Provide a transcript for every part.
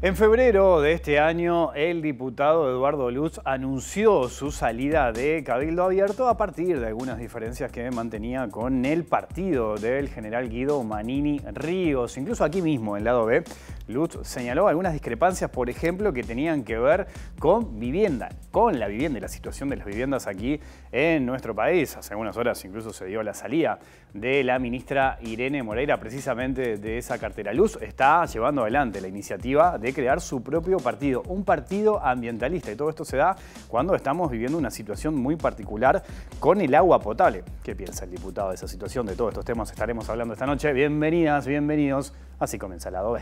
En febrero de este año, el diputado Eduardo Luz anunció su salida de Cabildo Abierto a partir de algunas diferencias que mantenía con el partido del general Guido Manini Ríos. Incluso aquí mismo, en Lado B, Luz señaló algunas discrepancias, por ejemplo, que tenían que ver con vivienda, con la vivienda y la situación de las viviendas aquí en nuestro país. Hace algunas horas incluso se dio la salida de la ministra Irene Moreira, precisamente de esa cartera. Luz está llevando adelante la iniciativa de crear su propio partido, un partido ambientalista, y todo esto se da cuando estamos viviendo una situación muy particular con el agua potable. ¿Qué piensa el diputado de esa situación? De todos estos temas estaremos hablando esta noche. Bienvenidas, bienvenidos. Así comienza el Lado B.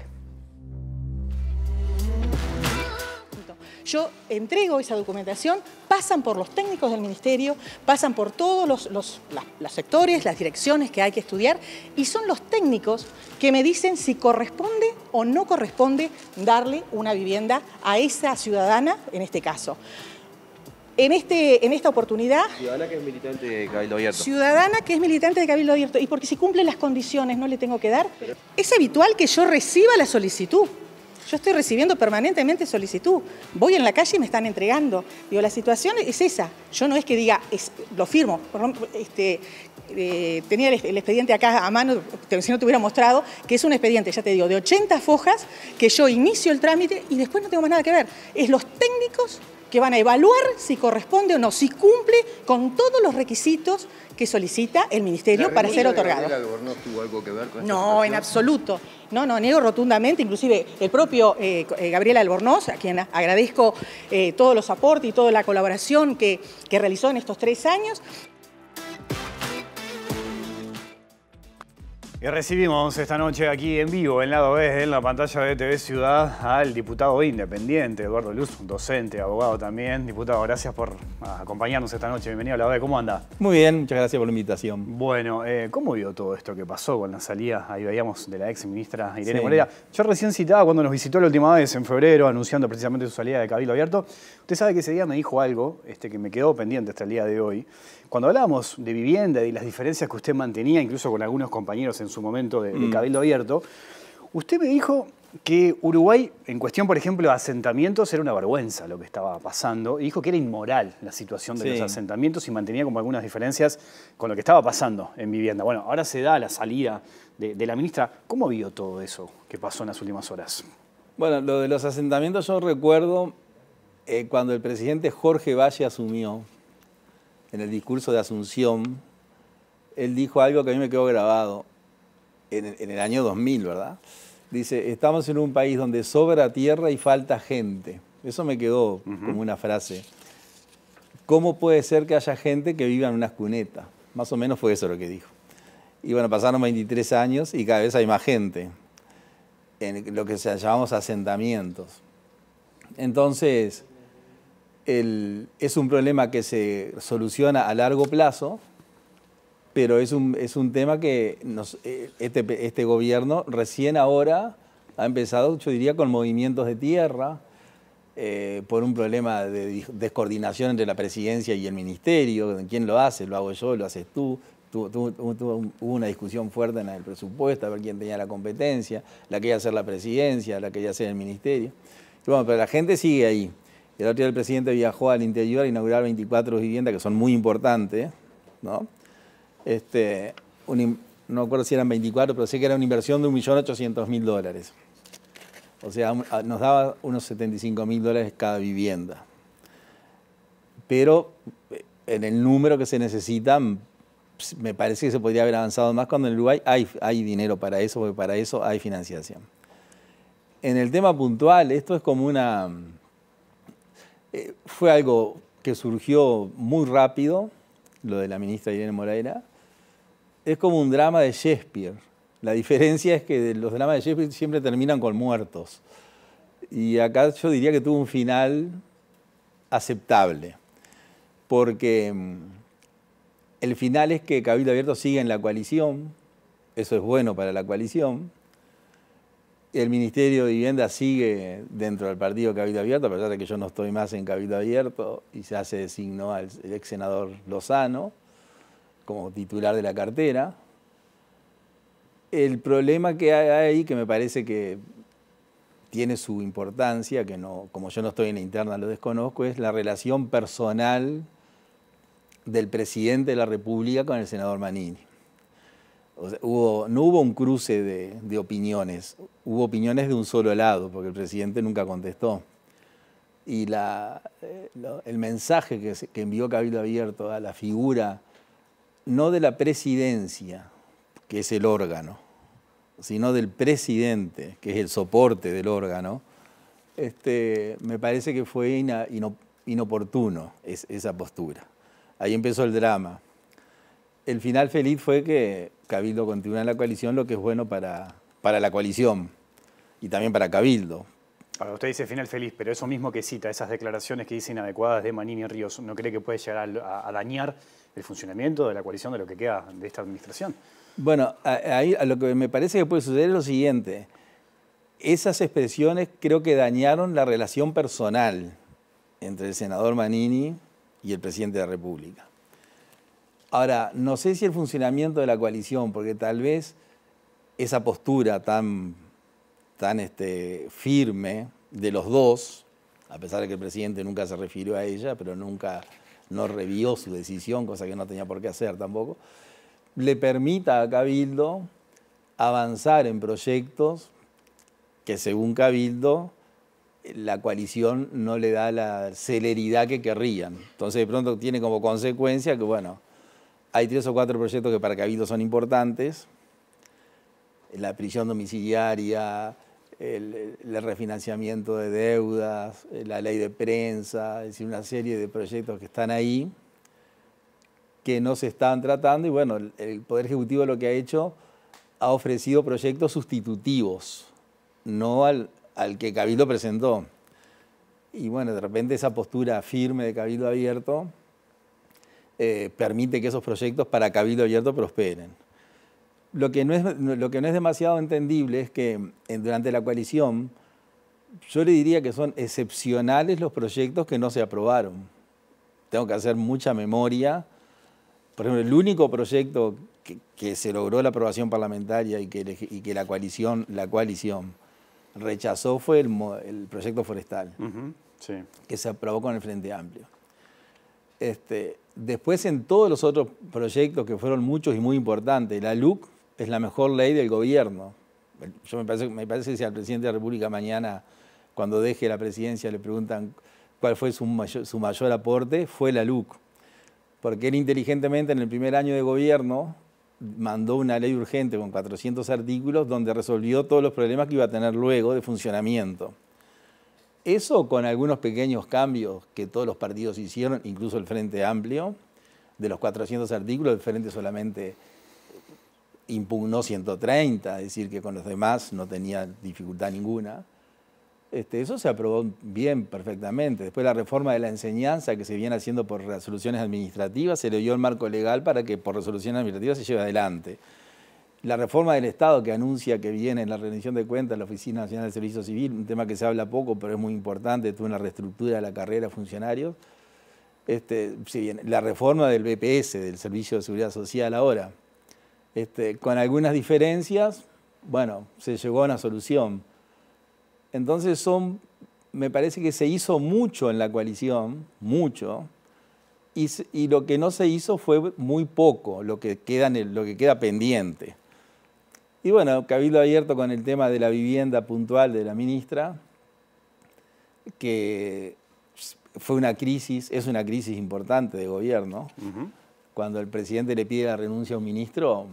Yo entrego esa documentación, pasan por los técnicos del ministerio, pasan por todos los sectores, las direcciones que hay que estudiar, y son los técnicos que me dicen si corresponde o no corresponde darle una vivienda a esa ciudadana, en este caso. En esta oportunidad... Ciudadana que es militante de Cabildo Abierto. Ciudadana que es militante de Cabildo Abierto, y porque si cumple las condiciones no le tengo que dar. Es habitual que yo reciba la solicitud. Yo estoy recibiendo permanentemente solicitud. Voy en la calle y me están entregando. Digo, la situación es esa. Yo no es que diga, lo firmo. Tenía el expediente acá a mano, si no te hubiera mostrado, que es un expediente, ya te digo, de 80 fojas, que yo inicio el trámite y después no tengo más nada que ver. Es los técnicos que van a evaluar si corresponde o no, si cumple con todos los requisitos que solicita el ministerio para ser otorgado. ¿La Albornoz tuvo algo que ver con esta No, situación? en absoluto. No, niego rotundamente. Inclusive el propio Gabriel Albornoz, a quien agradezco todos los aportes y toda la colaboración que realizó en estos 3 años. Y recibimos esta noche aquí en vivo, en Lado B, en la pantalla de TV Ciudad, al diputado independiente, Eduardo Luz, docente, abogado también. Diputado, gracias por acompañarnos esta noche. Bienvenido a Lado B. ¿Cómo anda? Muy bien, muchas gracias por la invitación. Bueno, ¿cómo vio todo esto que pasó con la salida, ahí veíamos, de la ex ministra Irene Moreira? Yo recién citaba cuando nos visitó la última vez, en febrero, anunciando precisamente su salida de Cabildo Abierto. Usted sabe que ese día me dijo algo que me quedó pendiente hasta el día de hoy. Cuando hablábamos de vivienda y las diferencias que usted mantenía, incluso con algunos compañeros en su momento de Cabildo Abierto, usted me dijo que Uruguay, en cuestión, por ejemplo, de asentamientos, era una vergüenza lo que estaba pasando. Y dijo que era inmoral la situación de los asentamientos y mantenía como algunas diferencias con lo que estaba pasando en vivienda. Bueno, ahora se da la salida de la ministra. ¿Cómo vio todo eso que pasó en las últimas horas? Bueno, lo de los asentamientos yo recuerdo cuando el presidente Jorge Valle asumió, en el discurso de Asunción, él dijo algo que a mí me quedó grabado en el año 2000, ¿verdad? Dice, estamos en un país donde sobra tierra y falta gente. Eso me quedó como una frase. ¿Cómo puede ser que haya gente que viva en unas cunetas? Más o menos fue eso lo que dijo. Y bueno, pasaron 23 años y cada vez hay más gente en lo que llamamos asentamientos. Entonces, es un problema que se soluciona a largo plazo, pero es un tema que este gobierno recién ahora ha empezado, yo diría, con movimientos de tierra, por un problema de descoordinación entre la presidencia y el ministerio. ¿Quién lo hace? ¿Lo hago yo? ¿Lo haces tú? Hubo una discusión fuerte en el presupuesto, a ver quién tenía la competencia, la que iba a hacer la presidencia, la que iba a hacer el ministerio. Y bueno, pero la gente sigue ahí. El otro día el presidente viajó al interior a inaugurar 24 viviendas que son muy importantes, ¿no? No me acuerdo si eran 24, pero sé que era una inversión de $1.800.000. O sea, nos daba unos $75.000 cada vivienda. Pero en el número que se necesita, me parece que se podría haber avanzado más cuando en Uruguay hay dinero para eso, porque para eso hay financiación. En el tema puntual, esto es como fue algo que surgió muy rápido, lo de la ministra Irene Moreira. Es como un drama de Shakespeare. La diferencia es que los dramas de Shakespeare siempre terminan con muertos. Y acá yo diría que tuvo un final aceptable. Porque el final es que Cabildo Abierto sigue en la coalición. Eso es bueno para la coalición. El Ministerio de Vivienda sigue dentro del partido Cabildo Abierto, a pesar de que yo no estoy más en Cabildo Abierto, y ya se designó al ex senador Lozano como titular de la cartera. El problema que hay ahí, que me parece que tiene su importancia, que no, como yo no estoy en la interna lo desconozco, es la relación personal del presidente de la República con el senador Manini. O sea, no hubo un cruce de opiniones, hubo opiniones de un solo lado, porque el presidente nunca contestó. Y el mensaje que envió Cabildo Abierto a la figura, no de la presidencia, que es el órgano, sino del presidente, que es el soporte del órgano, me parece que fue inoportuno esa postura. Ahí empezó el drama. El final feliz fue que Cabildo continúa en la coalición, lo que es bueno para la coalición y también para Cabildo. Ahora, usted dice final feliz, pero eso mismo que cita, esas declaraciones que dice inadecuadas de Manini y Ríos, ¿no cree que puede llegar a dañar el funcionamiento de la coalición, de lo que queda de esta administración? Bueno, ahí lo que me parece que puede suceder es lo siguiente. Esas expresiones creo que dañaron la relación personal entre el senador Manini y el presidente de la República. Ahora, no sé si el funcionamiento de la coalición, porque tal vez esa postura tan firme de los dos, a pesar de que el presidente nunca se refirió a ella, pero no revió su decisión, cosa que no tenía por qué hacer tampoco, le permita a Cabildo avanzar en proyectos que según Cabildo la coalición no le da la celeridad que querrían. Entonces de pronto tiene como consecuencia que, bueno, hay 3 o 4 proyectos que para Cabildo son importantes: la prisión domiciliaria, el refinanciamiento de deudas, la ley de prensa, es decir, una serie de proyectos que están ahí, que no se están tratando, y bueno, el Poder Ejecutivo lo que ha hecho, ha ofrecido proyectos sustitutivos, no al que Cabildo presentó. Y bueno, de repente esa postura firme de Cabildo Abierto permite que esos proyectos para Cabildo Abierto prosperen. Lo que no es demasiado entendible es que durante la coalición, yo le diría que son excepcionales los proyectos que no se aprobaron. Tengo que hacer mucha memoria. Por ejemplo, el único proyecto que se logró la aprobación parlamentaria y que la coalición rechazó fue el proyecto forestal, sí, que se aprobó con el Frente Amplio. Después, en todos los otros proyectos, que fueron muchos y muy importantes, la LUC es la mejor ley del gobierno. Me parece que si al presidente de la República mañana, cuando deje la presidencia, le preguntan cuál fue su mayor aporte, fue la LUC. Porque él inteligentemente en el primer año de gobierno mandó una ley urgente con 400 artículos donde resolvió todos los problemas que iba a tener luego de funcionamiento. Eso, con algunos pequeños cambios que todos los partidos hicieron, incluso el Frente Amplio, de los 400 artículos, el Frente solamente impugnó 130, es decir, que con los demás no tenía dificultad ninguna. Eso se aprobó bien, perfectamente. Después la reforma de la enseñanza, que se viene haciendo por resoluciones administrativas, se le dio el marco legal para que por resoluciones administrativas se lleve adelante. La reforma del Estado, que anuncia que viene en la rendición de cuentas la Oficina Nacional del Servicio Civil, un tema que se habla poco, pero es muy importante, tuvo una reestructura de la carrera de funcionarios. Si bien, la reforma del BPS, del Servicio de Seguridad Social ahora, con algunas diferencias, bueno, se llegó a una solución. Entonces me parece que se hizo mucho en la coalición, mucho, y lo que no se hizo fue muy poco, lo que queda pendiente. Y bueno, Cabildo Abierto con el tema de la vivienda puntual de la ministra, que fue una crisis, es una crisis importante de gobierno. Cuando el presidente le pide la renuncia a un ministro,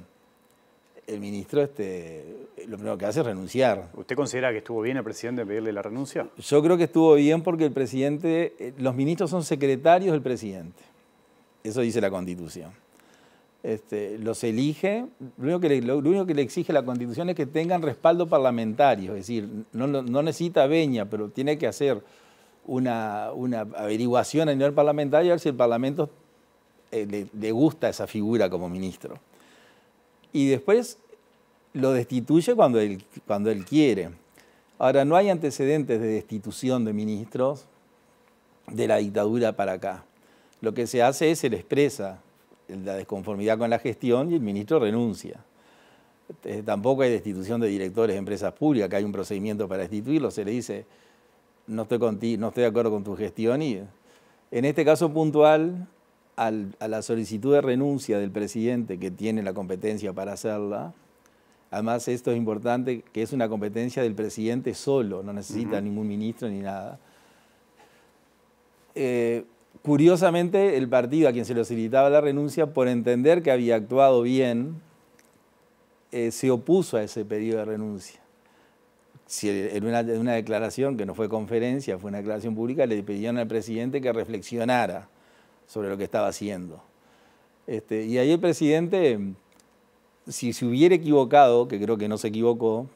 el ministro lo primero que hace es renunciar. ¿Usted considera que estuvo bien el presidente en pedirle la renuncia? Yo creo que estuvo bien porque el presidente, los ministros son secretarios del presidente. Eso dice la Constitución. Los elige, lo único que le exige la Constitución es que tengan respaldo parlamentario, es decir, no necesita veña, pero tiene que hacer una averiguación a nivel parlamentario a ver si el Parlamento le gusta esa figura como ministro. Y después lo destituye cuando él quiere. Ahora, no hay antecedentes de destitución de ministros de la dictadura para acá. Lo que se hace es, se le expresa la desconformidad con la gestión y el ministro renuncia. Tampoco hay destitución de directores de empresas públicas, que hay un procedimiento para destituirlos. Se le dice, no estoy de acuerdo con tu gestión. Y en este caso puntual, a la solicitud de renuncia del presidente, que tiene la competencia para hacerla, además esto es importante, que es una competencia del presidente solo, no necesita ningún ministro ni nada. Curiosamente, el partido a quien se le solicitaba la renuncia, por entender que había actuado bien, se opuso a ese pedido de renuncia. Si en una declaración, que no fue conferencia, fue una declaración pública, le pidieron al presidente que reflexionara sobre lo que estaba haciendo. Y ahí el presidente, si se hubiera equivocado, que creo que no se equivocó,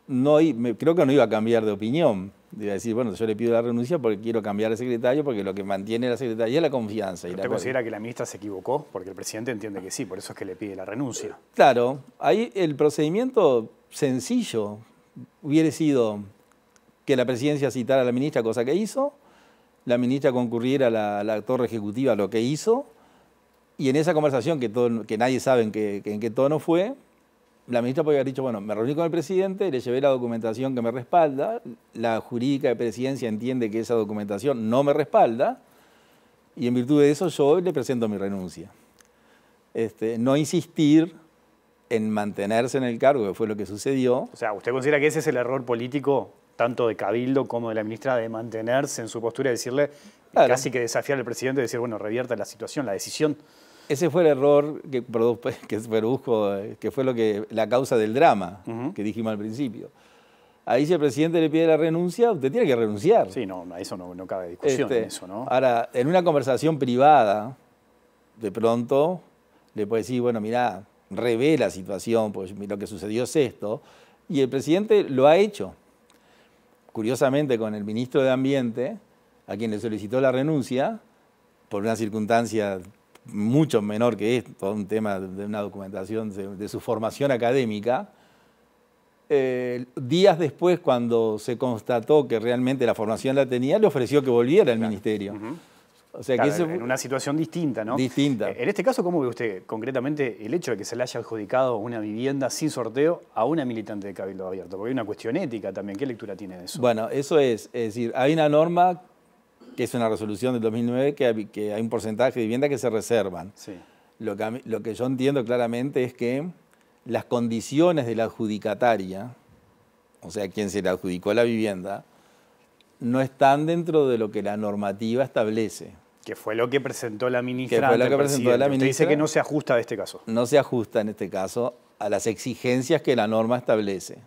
creo que no iba a cambiar de opinión. Iba a decir, bueno, yo le pido la renuncia porque quiero cambiar de secretario, porque lo que mantiene la secretaría es la confianza. ¿Usted considera que la ministra se equivocó? Porque el presidente entiende que sí, por eso es que le pide la renuncia. Claro, ahí el procedimiento sencillo hubiera sido que la presidencia citara a la ministra, cosa que hizo, la ministra concurriera a la torre ejecutiva, lo que hizo, y en esa conversación que nadie sabe en qué tono fue, la ministra podría haber dicho, bueno, me reuní con el presidente, le llevé la documentación que me respalda, la jurídica de presidencia entiende que esa documentación no me respalda, y en virtud de eso yo le presento mi renuncia. No insistir en mantenerse en el cargo, que fue lo que sucedió. O sea, ¿usted considera que ese es el error político, tanto de Cabildo como de la ministra, de mantenerse en su postura y decirle, claro, casi que desafiar al presidente y decir, bueno, revierta la situación, la decisión? Ese fue el error que produjo, que fue la causa del drama que dijimos al principio. Ahí si el presidente le pide la renuncia, usted tiene que renunciar. Sí, no, eso no cabe discusión en eso, ¿no? Ahora, en una conversación privada, de pronto le puede decir, bueno, mirá, revé la situación, pues lo que sucedió es esto, y el presidente lo ha hecho. Curiosamente, con el ministro de Ambiente, a quien le solicitó la renuncia, por una circunstancia mucho menor que esto, un tema de una documentación de su formación académica, días después, cuando se constató que realmente la formación la tenía, le ofreció que volviera al ministerio. O sea, claro, que en una situación distinta, ¿no? Distinta. En este caso, ¿cómo ve usted concretamente el hecho de que se le haya adjudicado una vivienda sin sorteo a una militante de Cabildo Abierto? Porque hay una cuestión ética también. ¿Qué lectura tiene de eso? Bueno, eso es decir, hay una norma que es una resolución del 2009 que hay un porcentaje de vivienda que se reservan. Sí. Lo que yo entiendo claramente es que las condiciones de la adjudicataria, o sea, quien se le adjudicó la vivienda, no están dentro de lo que la normativa establece. Que fue lo que presentó la ministra. Que fue lo que presentó la ministra. Usted dice que no se ajusta a este caso. No se ajusta en este caso a las exigencias que la norma establece.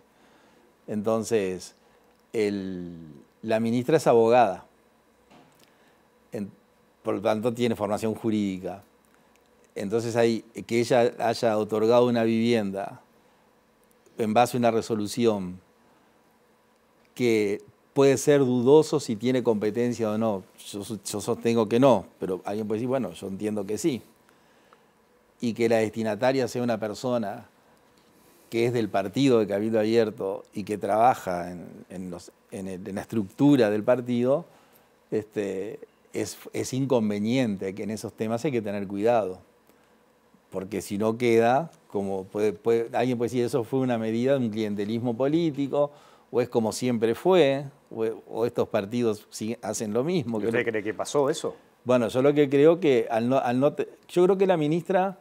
Entonces, la ministra es abogada. Por lo tanto, tiene formación jurídica. Entonces, que ella haya otorgado una vivienda en base a una resolución que puede ser dudoso si tiene competencia o no. Yo sostengo que no, pero alguien puede decir, bueno, yo entiendo que sí. Y que la destinataria sea una persona que es del partido de Cabildo Abierto y que trabaja en la estructura del partido, es inconveniente, que en esos temas hay que tener cuidado. Porque si no queda, como alguien puede decir, eso fue una medida de un clientelismo político, o es como siempre fue, o estos partidos hacen lo mismo. ¿Usted cree que pasó eso? Bueno, yo lo que creo que, yo creo que la ministra,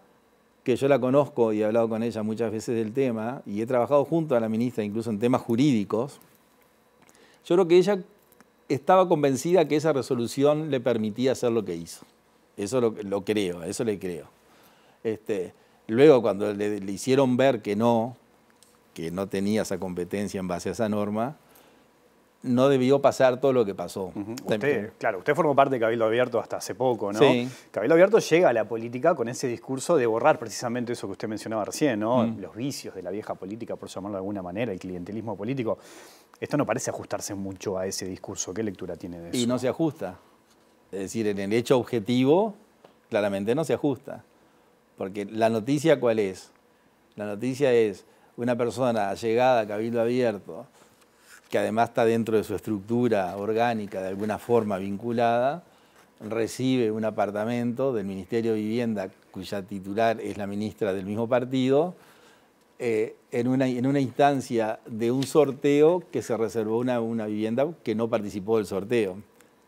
que yo la conozco y he hablado con ella muchas veces del tema, y he trabajado junto a la ministra incluso en temas jurídicos, yo creo que ella estaba convencida que esa resolución le permitía hacer lo que hizo. Eso lo creo, eso le creo. Luego, cuando le hicieron ver que no tenía esa competencia en base a esa norma, no debió pasar todo lo que pasó. Usted formó parte de Cabildo Abierto hasta hace poco, ¿no? Sí. Cabildo Abierto llega a la política con ese discurso de borrar precisamente eso que usted mencionaba recién, ¿no? Los vicios de la vieja política, por llamarlo de alguna manera, el clientelismo político. Esto no parece ajustarse mucho a ese discurso. ¿Qué lectura tiene de eso? Y no se ajusta. Es decir, en el hecho objetivo, claramente no se ajusta. Porque la noticia, ¿cuál es? La noticia es una persona allegada a Cabildo Abierto, que además está dentro de su estructura orgánica, de alguna forma vinculada, recibe un apartamento del Ministerio de Vivienda, cuya titular es la ministra del mismo partido, en una instancia de un sorteo que se reservó una vivienda que no participó del sorteo.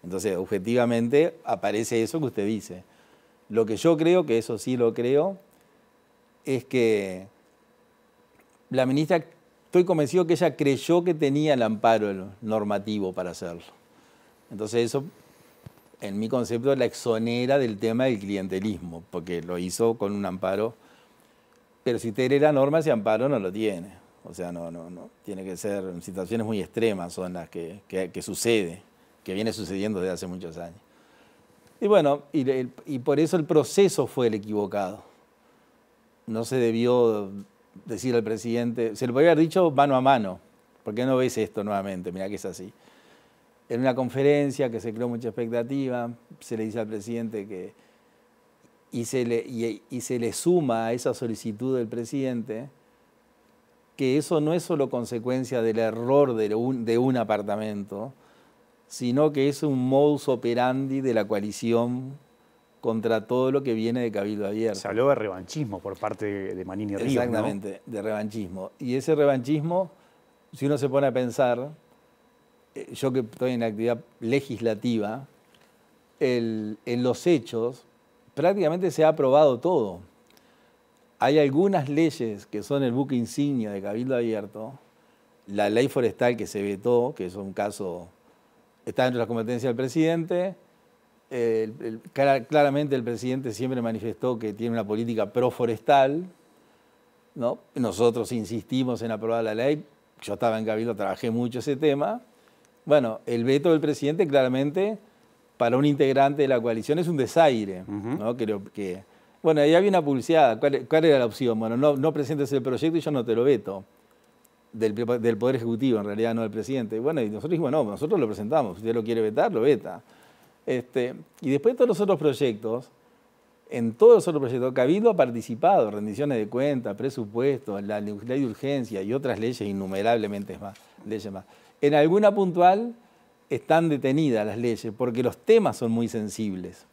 Entonces, objetivamente, aparece eso que usted dice. Lo que yo creo, que eso sí lo creo, es que la ministra, estoy convencido que ella creyó que tenía el amparo normativo para hacerlo. Entonces eso, en mi concepto, la exonera del tema del clientelismo, porque lo hizo con un amparo. Pero si usted lee la norma, ese amparo no lo tiene. O sea, no. Tiene que ser en situaciones muy extremas, son las que sucede, que viene sucediendo desde hace muchos años. Y bueno, y por eso el proceso fue el equivocado. No se debió decir al presidente, se le podría haber dicho mano a mano, ¿por qué no ves esto nuevamente? Mirá que es así. En una conferencia que se creó mucha expectativa, se le dice al presidente que, y se le suma a esa solicitud del presidente, que eso no es solo consecuencia del error de un apartamento, sino que es un modus operandi de la coalición contra todo lo que viene de Cabildo Abierto. Se habló de revanchismo por parte de Manini Ríos, Exactamente, ¿no? De revanchismo. Y ese revanchismo, si uno se pone a pensar, yo que estoy en la actividad legislativa, en los hechos prácticamente se ha aprobado todo. Hay algunas leyes que son el buque insignia de Cabildo Abierto, la ley forestal que se vetó, que es un caso, está dentro de la competencia del presidente. Claramente el presidente siempre manifestó que tiene una política pro-forestal, ¿no? Nosotros insistimos en aprobar la ley, yo estaba en Cabildo, trabajé mucho ese tema. Bueno, el veto del presidente claramente para un integrante de la coalición es un desaire, ¿no? Creo que, bueno, ahí había una publicidad. ¿Cuál era la opción? Bueno, no presentes el proyecto y yo no te lo veto. Del Poder Ejecutivo, en realidad, no del presidente. Bueno, y nosotros dijimos, no, nosotros lo presentamos. Si usted lo quiere vetar, lo veta. Y después de todos los otros proyectos, en todos los otros proyectos, Cabildo ha participado, rendiciones de cuentas, presupuestos, la ley de urgencia y otras leyes innumerablemente más. En alguna puntual están detenidas las leyes porque los temas son muy sensibles.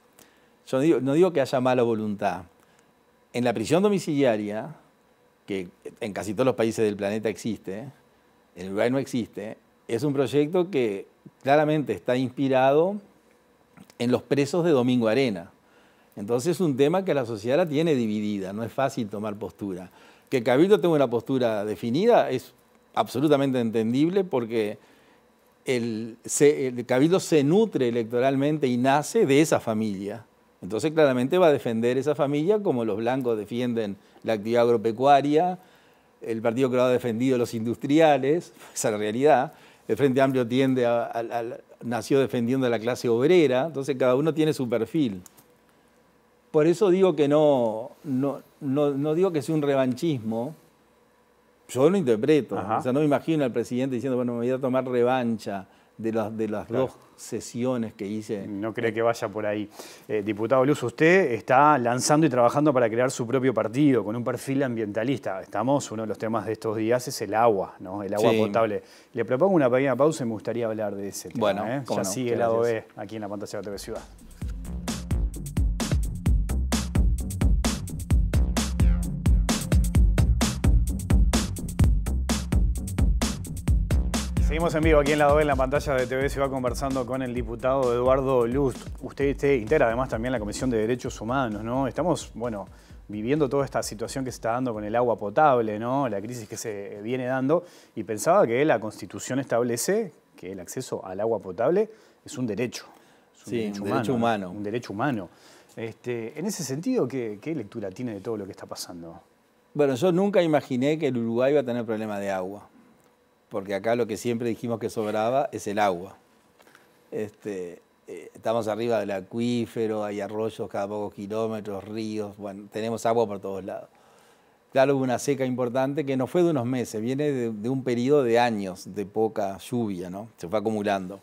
Yo no digo que haya mala voluntad. En la prisión domiciliaria, que en casi todos los países del planeta existe, en Uruguay no existe, es un proyecto que claramente está inspirado en los presos de Domingo Arena. Entonces es un tema que la sociedad la tiene dividida, no es fácil tomar postura. Que Cabildo tenga una postura definida es absolutamente entendible porque el Cabildo se nutre electoralmente y nace de esa familia. Entonces claramente va a defender esa familia como los blancos defienden la actividad agropecuaria, el Partido Colorado ha defendido los industriales, esa es la realidad. El Frente Amplio nació defendiendo a la clase obrera, entonces cada uno tiene su perfil. Por eso digo que no digo que sea un revanchismo, yo lo interpreto. O sea, no me imagino al presidente diciendo, bueno, me voy a tomar revancha de las dos sesiones que hice. No cree que vaya por ahí. Diputado Luz, usted está lanzando y trabajando para crear su propio partido con un perfil ambientalista. Uno de los temas de estos días es el agua, ¿no? El agua potable. Le propongo una pequeña pausa y me gustaría hablar de ese tema. Bueno, ya no, sigue el lado B aquí en la pantalla de TV Ciudad. Seguimos en vivo aquí en Lado B, en la pantalla de TV Ciudad, conversando con el diputado Eduardo Luz. Usted integra además también la Comisión de Derechos Humanos, ¿no? Estamos, bueno, viviendo toda esta situación que se está dando con el agua potable, ¿no? La crisis que se viene dando, y pensaba que la Constitución establece que el acceso al agua potable es un derecho. Es un derecho humano. Un derecho humano. En ese sentido, ¿qué lectura tiene de todo lo que está pasando? Bueno, yo nunca imaginé que el Uruguay iba a tener problema de agua, porque acá lo que siempre dijimos que sobraba es el agua. Estamos arriba del acuífero, hay arroyos cada pocos kilómetros, ríos, bueno, tenemos agua por todos lados. Claro, hubo una seca importante que no fue de unos meses, viene de un periodo de años de poca lluvia, ¿no? Se fue acumulando.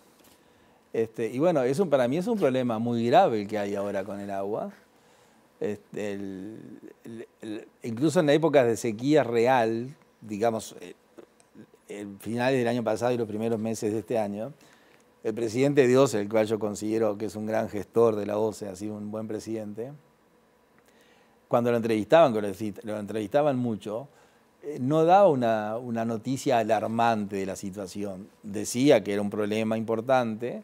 Y bueno, para mí es un problema muy grave el que hay ahora con el agua. Incluso en épocas de sequía real, digamos, finales del año pasado y los primeros meses de este año, el presidente de OCE, el cual yo considero que es un gran gestor de la OCE, ha sido un buen presidente, cuando lo entrevistaban mucho, no daba una noticia alarmante de la situación. Decía que era un problema importante,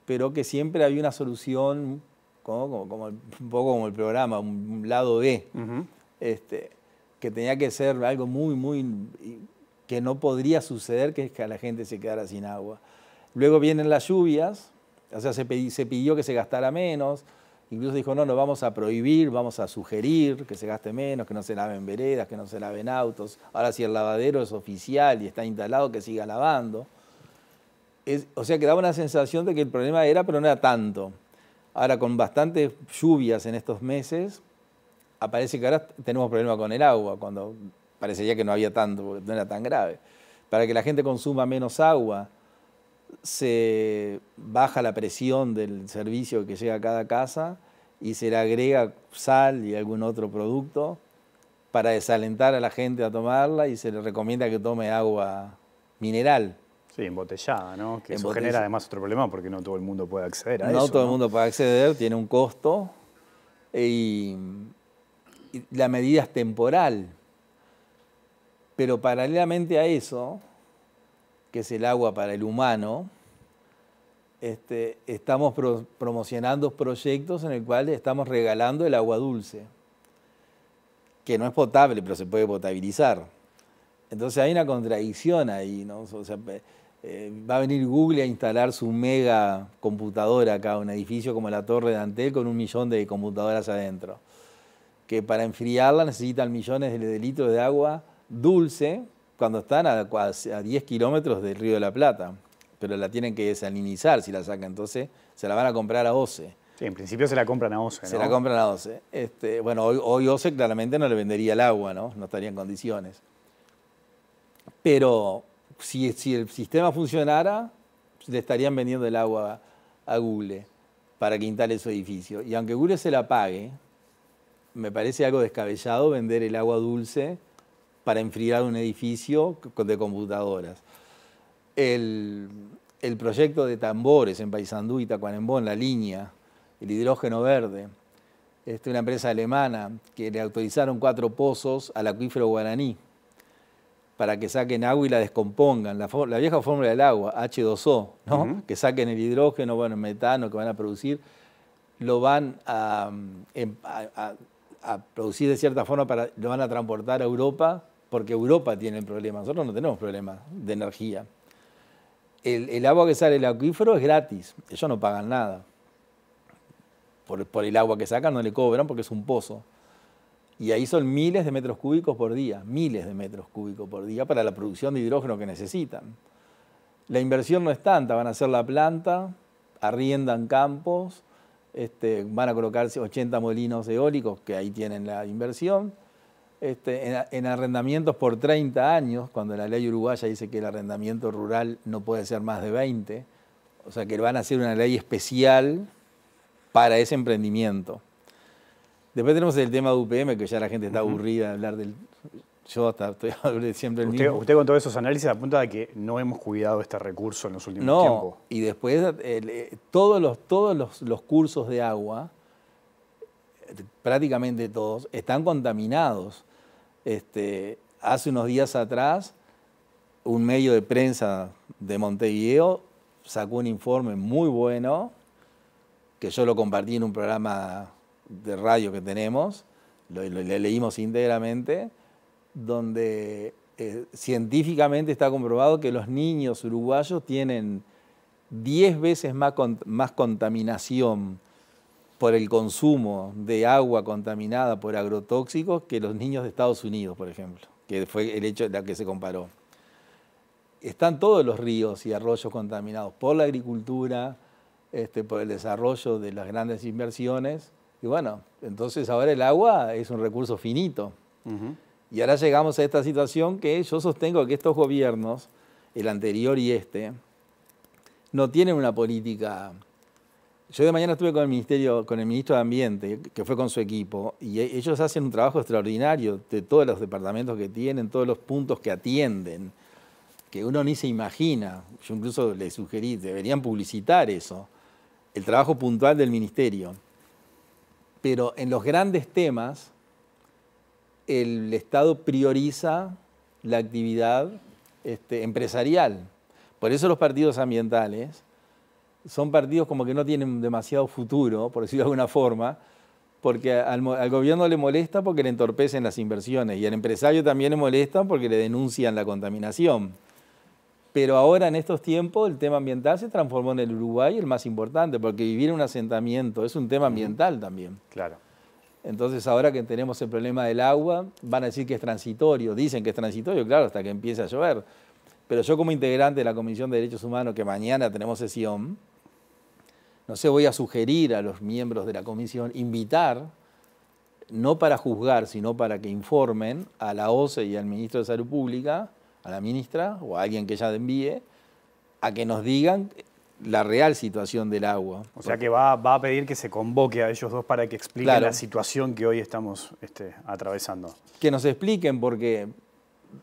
pero que siempre había una solución, como un poco como el programa, un lado B, que tenía que ser algo muy, que no podría suceder, que es que la gente se quedara sin agua. Luego vienen las lluvias, o sea, se pidió que se gastara menos, incluso dijo, no, vamos a prohibir, vamos a sugerir que se gaste menos, que no se laven veredas, que no se laven autos. Ahora si el lavadero es oficial y está instalado, que siga lavando. O sea, que daba una sensación de que el problema era, pero no era tanto. Ahora, con bastantes lluvias en estos meses, aparece que ahora tenemos problema con el agua, cuando parecería que no había tanto, porque no era tan grave. Para que la gente consuma menos agua, se baja la presión del servicio que llega a cada casa y se le agrega sal y algún otro producto para desalentar a la gente a tomarla, y se le recomienda que tome agua mineral. Sí, embotellada, ¿no? Que eso genera además otro problema porque no todo el mundo puede acceder a eso. No todo el mundo puede acceder, tiene un costo y la medida es temporal. Pero paralelamente a eso, que es el agua para el humano, estamos promocionando proyectos en el cual estamos regalando el agua dulce, que no es potable, pero se puede potabilizar. Entonces hay una contradicción ahí, ¿no? O sea, va a venir Google a instalar su mega computadora acá, un edificio como la Torre de Antel con 1 millón de computadoras adentro, que para enfriarla necesitan millones de litros de agua dulce cuando están a 10 kilómetros del Río de la Plata, pero la tienen que desalinizar si la sacan, entonces se la van a comprar a OCE. Sí, en principio se la compran a OCE, ¿no? Se la compran a OCE. Bueno, hoy OCE claramente no le vendería el agua, ¿no? No estaría en condiciones. Pero si el sistema funcionara, le estarían vendiendo el agua a Google para que instale su edificio. Y aunque Google se la pague, me parece algo descabellado vender el agua dulce para enfriar un edificio de computadoras. El proyecto de tambores en Paysandú y Tacuarembó, en la línea, el hidrógeno verde, una empresa alemana que le autorizaron 4 pozos al acuífero guaraní para que saquen agua y la descompongan. La vieja fórmula del agua, H2O, ¿no? Que saquen el hidrógeno, bueno, el metano que van a producir, lo van a producir de cierta forma, lo van a transportar a Europa, porque Europa tiene el problema. Nosotros no tenemos problema de energía. El agua que sale del acuífero es gratis, ellos no pagan nada. Por el agua que sacan no le cobran porque es un pozo. Y ahí son miles de metros cúbicos por día, miles de metros cúbicos por día para la producción de hidrógeno que necesitan. La inversión no es tanta, van a hacer la planta, arriendan campos, van a colocarse 80 molinos eólicos, que ahí tienen la inversión, en arrendamientos por 30 años, cuando la ley uruguaya dice que el arrendamiento rural no puede ser más de 20, o sea que van a hacer una ley especial para ese emprendimiento. Después tenemos el tema de UPM, que ya la gente está aburrida de hablar del... Yo estoy siempre el mismo. Usted con todos esos análisis apunta a que no hemos cuidado este recurso en los últimos tiempos. Y después todos los cursos de agua, prácticamente todos, están contaminados. Hace unos días atrás, un medio de prensa de Montevideo sacó un informe muy bueno, que yo lo compartí en un programa de radio que tenemos, lo leímos íntegramente, donde científicamente está comprobado que los niños uruguayos tienen 10 veces más contaminación por el consumo de agua contaminada por agrotóxicos que los niños de Estados Unidos, por ejemplo, que fue el hecho de la que se comparó. Están todos los ríos y arroyos contaminados por la agricultura, por el desarrollo de las grandes inversiones. Y bueno, entonces ahora el agua es un recurso finito. Y ahora llegamos a esta situación que yo sostengo que estos gobiernos, el anterior y no tienen una política. Yo de mañana estuve con el ministro de Ambiente, que fue con su equipo, y ellos hacen un trabajo extraordinario de todos los departamentos que tienen, todos los puntos que atienden, que uno ni se imagina. Yo incluso les sugerí, deberían publicitar eso, el trabajo puntual del ministerio. Pero en los grandes temas, el Estado prioriza la actividad empresarial. Por eso los partidos ambientales son partidos como que no tienen demasiado futuro, por decirlo de alguna forma, porque al gobierno le molesta porque le entorpecen las inversiones y al empresario también le molesta porque le denuncian la contaminación. Pero ahora, en estos tiempos, el tema ambiental se transformó en el Uruguay el más importante, porque vivir en un asentamiento es un tema ambiental también. Claro. Entonces, ahora que tenemos el problema del agua, van a decir que es transitorio. Dicen que es transitorio, claro, hasta que empiece a llover. Pero yo, como integrante de la Comisión de Derechos Humanos, que mañana tenemos sesión, no sé, voy a sugerir a los miembros de la comisión invitar, no para juzgar, sino para que informen a la OCE y al Ministro de Salud Pública, a la ministra o a alguien que ella envíe, a que nos digan la real situación del agua. O sea que va a pedir que se convoque a ellos dos para que expliquen Claro. la situación que hoy estamos atravesando. Que nos expliquen, porque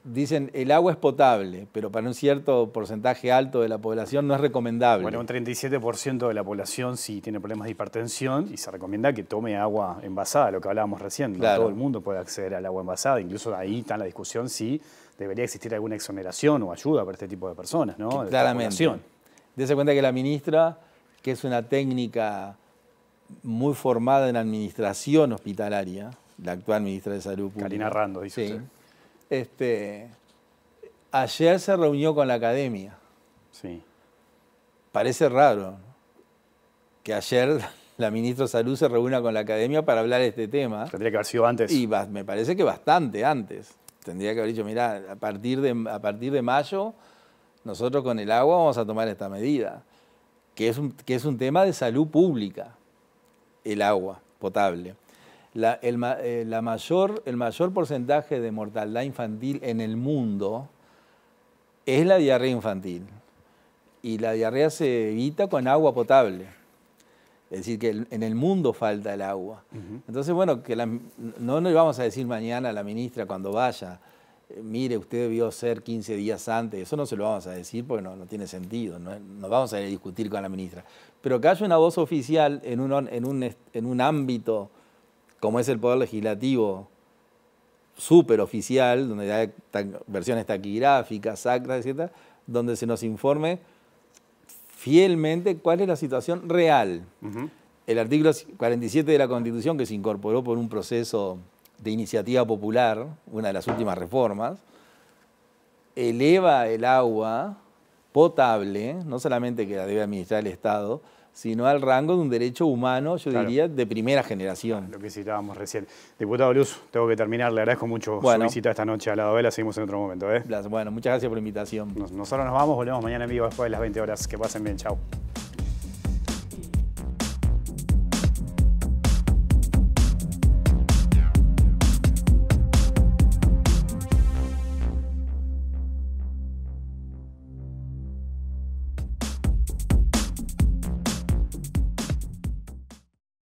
dicen el agua es potable, pero para un cierto porcentaje alto de la población no es recomendable. Bueno, un 37% de la población sí tiene problemas de hipertensión y se recomienda que tome agua envasada, lo que hablábamos recién. No Claro. todo el mundo puede acceder al agua envasada, incluso ahí está la discusión si debería existir alguna exoneración o ayuda para este tipo de personas, ¿no? De esta Claramente. población. Dese cuenta que la ministra, que es una técnica muy formada en administración hospitalaria, la actual ministra de Salud Pública. Karina Rando, dice Sí. usted. Ayer se reunió con la academia. Sí. Parece raro, ¿no?, que ayer la ministra de Salud se reúna con la academia para hablar de este tema. Tendría que haber sido antes. Y me parece que bastante antes. Tendría que haber dicho, mira, a partir de mayo, nosotros con el agua vamos a tomar esta medida, que es un tema de salud pública, el agua potable. El mayor porcentaje de mortalidad infantil en el mundo es la diarrea infantil. Y la diarrea se evita con agua potable. Es decir, que en el mundo falta el agua. Entonces, bueno, no le vamos a decir mañana a la ministra cuando vaya, mire, usted debió ser 15 días antes. Eso no se lo vamos a decir porque no tiene sentido. No vamos a discutir con la ministra. Pero que haya una voz oficial en un ámbito como es el Poder Legislativo, súper oficial, donde hay versiones taquigráficas, actas, etc., donde se nos informe fielmente cuál es la situación real. El artículo 47 de la Constitución, que se incorporó por un proceso de iniciativa popular, una de las últimas reformas, eleva el agua potable, no solamente que la debe administrar el Estado, sino al rango de un derecho humano, yo diría, de primera generación. Lo que citábamos recién. Diputado Luz, tengo que terminar. Le agradezco mucho su visita esta noche a la Dovela. Seguimos en otro momento. Bueno, muchas gracias por la invitación. Nosotros nos vamos, volvemos mañana en vivo después de las 20 horas. Que pasen bien, chao.